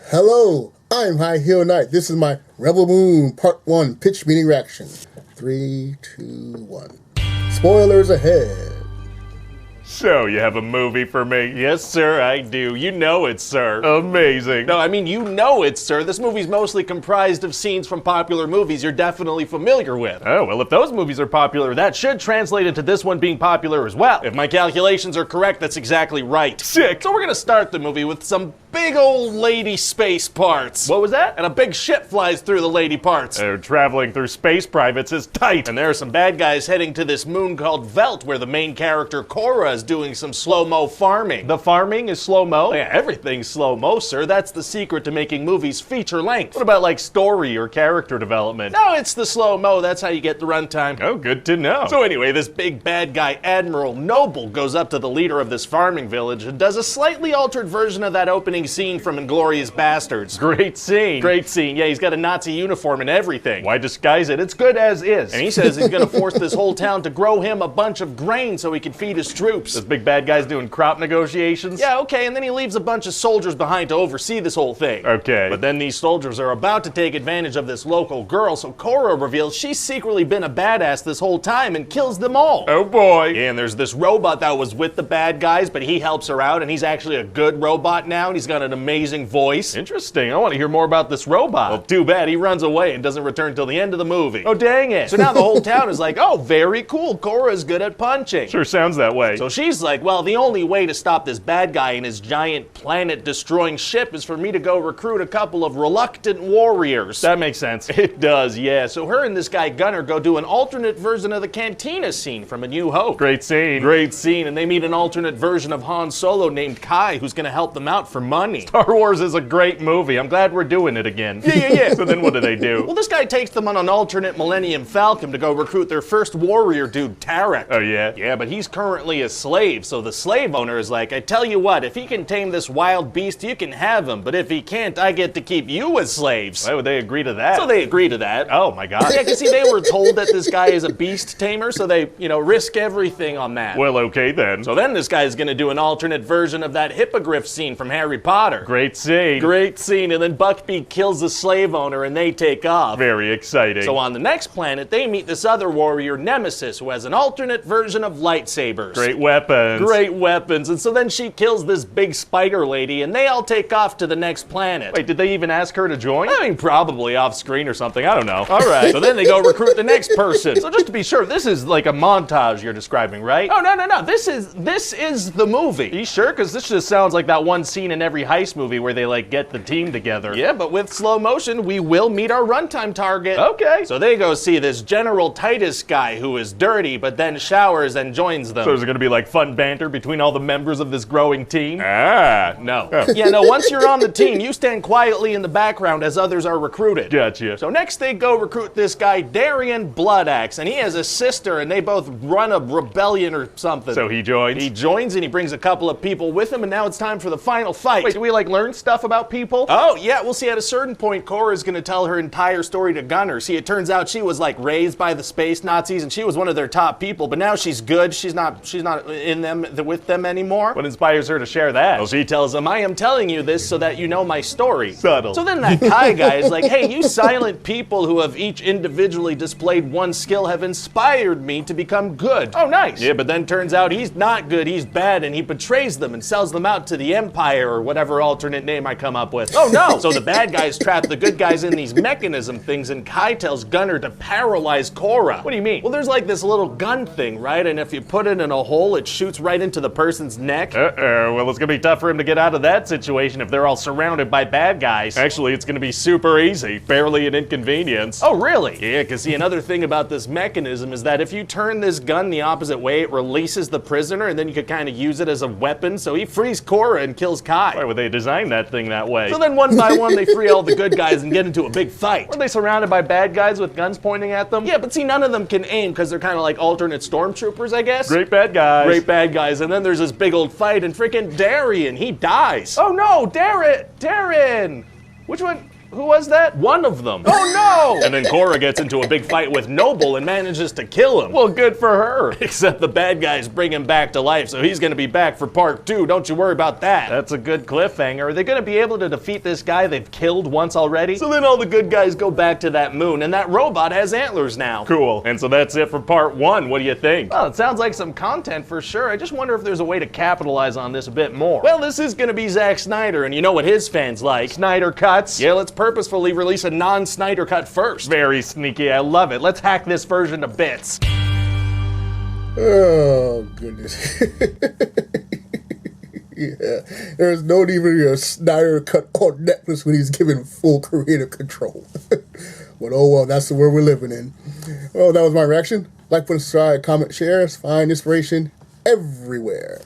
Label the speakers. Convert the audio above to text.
Speaker 1: Hello, I'm High Heel Knight. This is my Rebel Moon Part 1 pitch meeting reaction. 3, 2, 1. Spoilers ahead.
Speaker 2: So, you have a movie for me? Yes, sir, I do. You know it, sir. Amazing. No, I mean, you know it, sir. This movie's mostly comprised of scenes from popular movies you're definitely familiar with. Oh, well, if those movies are popular, that should translate into this one being popular as well. If my calculations are correct, that's exactly right. Sick. So we're gonna start the movie with some big old lady space parts. What was that? And a big ship flies through the lady parts. Traveling through space privates is tight. And there are some bad guys heading to this moon called Velt, where the main character, Cora, is doing some slow-mo farming. The farming is slow-mo? Yeah, everything's slow-mo, sir. That's the secret to making movies feature length. What about, like, story or character development? No, it's the slow-mo. That's how you get the runtime. Oh, good to know. So anyway, this big bad guy, Admiral Noble, goes up to the leader of this farming village and does a slightly altered version of that opening scene from Inglourious Bastards. Great scene. Great scene. Yeah, he's got a Nazi uniform and everything. Why disguise it? It's good as is. And he says he's gonna force this whole town to grow him a bunch of grain so he can feed his troops. This big bad guy's doing crop negotiations? Yeah, okay, and then he leaves a bunch of soldiers behind to oversee this whole thing. Okay. But then these soldiers are about to take advantage of this local girl, so Cora reveals she's secretly been a badass this whole time and kills them all. Oh boy. Yeah, and there's this robot that was with the bad guys, but he helps her out, and he's actually a good robot now, and he's got an amazing voice. Interesting. I want to hear more about this robot. Well, too bad. He runs away and doesn't return till the end of the movie. Oh, dang it. So now the whole town is like, oh, very cool. Cora's good at punching. Sure sounds that way. So she's like, well, the only way to stop this bad guy and his giant planet-destroying ship is for me to go recruit a couple of reluctant warriors. That makes sense. It does, yeah. So her and this guy Gunner go do an alternate version of the cantina scene from A New Hope. Great scene. Great scene. And they meet an alternate version of Han Solo named Kai, who's gonna help them out for money. Star Wars is a great movie. I'm glad we're doing it again. Yeah. So then what do? Well, this guy takes them on an alternate Millennium Falcon to go recruit their first warrior dude, Tarek. Oh, yeah? Yeah, but he's currently a slave, so the slave owner is like, I tell you what, if he can tame this wild beast, you can have him, but if he can't, I get to keep you as slaves. Why would they agree to that? So they agree to that. Oh, my God. Yeah, because see, they were told that this guy is a beast tamer, so they, risk everything on that. Well, okay then. So then this guy's gonna do an alternate version of that hippogriff scene from Harry Potter. Great scene. Great scene, and then Buckbeak kills the slave owner and they take off. Very exciting. So on the next planet, they meet this other warrior, Nemesis, who has an alternate version of lightsabers. Great weapons. Great weapons. And so then she kills this big spider lady and they all take off to the next planet. Wait, did they even ask her to join? I mean, probably off screen or something. I don't know. All right. So then they go recruit the next person. So just to be sure, this is like a montage you're describing, right? Oh, no. This is the movie. Are you sure? Because this just sounds like that one scene in every heist movie where they like get the team together. Yeah, but with slow motion, we will meet our runtime target. Okay. So they go see this General Titus guy who is dirty, but then showers and joins them. So is it gonna be like fun banter between all the members of this growing team? No. Oh. Yeah, no, once you're on the team, you stand quietly in the background as others are recruited. Gotcha. So next they go recruit this guy, Darian Bloodaxe, and he has a sister, and they both run a rebellion or something. So he joins? He joins, and he brings a couple of people with him, and now it's time for the final fight. Wait, do we like learn stuff about people? Oh, yeah, we'll see at a certain point, Cora's gonna tell her entire story to Gunner. See, it turns out she was like raised by the space Nazis, and she was one of their top people, but now she's good. She's not in them, with them anymore. What inspires her to share that? Well, she tells him, I am telling you this so that you know my story. Subtle. So then that Kai guy is like, hey, you silent people who have each individually displayed one skill have inspired me to become good. Oh, nice. Yeah, but then turns out he's not good, he's bad, and he betrays them and sells them out to the Empire or whatever alternate name I come up with. Oh, no. So the bad guys trap the good guys in these mechanism things, and Kai tells Gunner to paralyze Cora. What do you mean? Well, there's like this little gun thing, right? And if you put it in a hole, it shoots right into the person's neck. Well, it's gonna be tough for him to get out of that situation if they're all surrounded by bad guys. Actually, it's gonna be super easy. Barely an inconvenience. Oh, really? Yeah, because see, another thing about this mechanism is that if you turn this gun the opposite way, it releases the prisoner, and then you could kind of use it as a weapon, so he frees Cora and kills Kai. Why would they design that thing that way? So then one by one, they free all the good guys and get into a big fight. Were they surrounded by bad guys with guns pointing at them? Yeah, but see, none of them can aim because they're kind of like alternate stormtroopers, I guess. Great bad guys. Great bad guys. And then there's this big old fight, and freaking Darian, he dies. Oh no, Darren! Which one? Who was that? One of them. Oh no! And then Cora gets into a big fight with Noble and manages to kill him. Well, good for her. Except the bad guys bring him back to life, so he's gonna be back for part 2. Don't you worry about that. That's a good cliffhanger. Are they gonna be able to defeat this guy they've killed once already? So then all the good guys go back to that moon, and that robot has antlers now. Cool. And so that's it for part 1. What do you think? Well, it sounds like some content for sure. I just wonder if there's a way to capitalize on this a bit more. Well, this is gonna be Zack Snyder, and you know what his fans like. Snyder cuts. Yeah, let's purposefully release a non-Snyder cut first. Very sneaky, I love it. Let's hack this version to bits.
Speaker 1: Oh, goodness. Yeah, there's no even a Snyder cut on Netflix when he's given full creative control. But oh well, that's the world we're living in. Well, that was my reaction. Like, subscribe, comment, share. Find inspiration everywhere.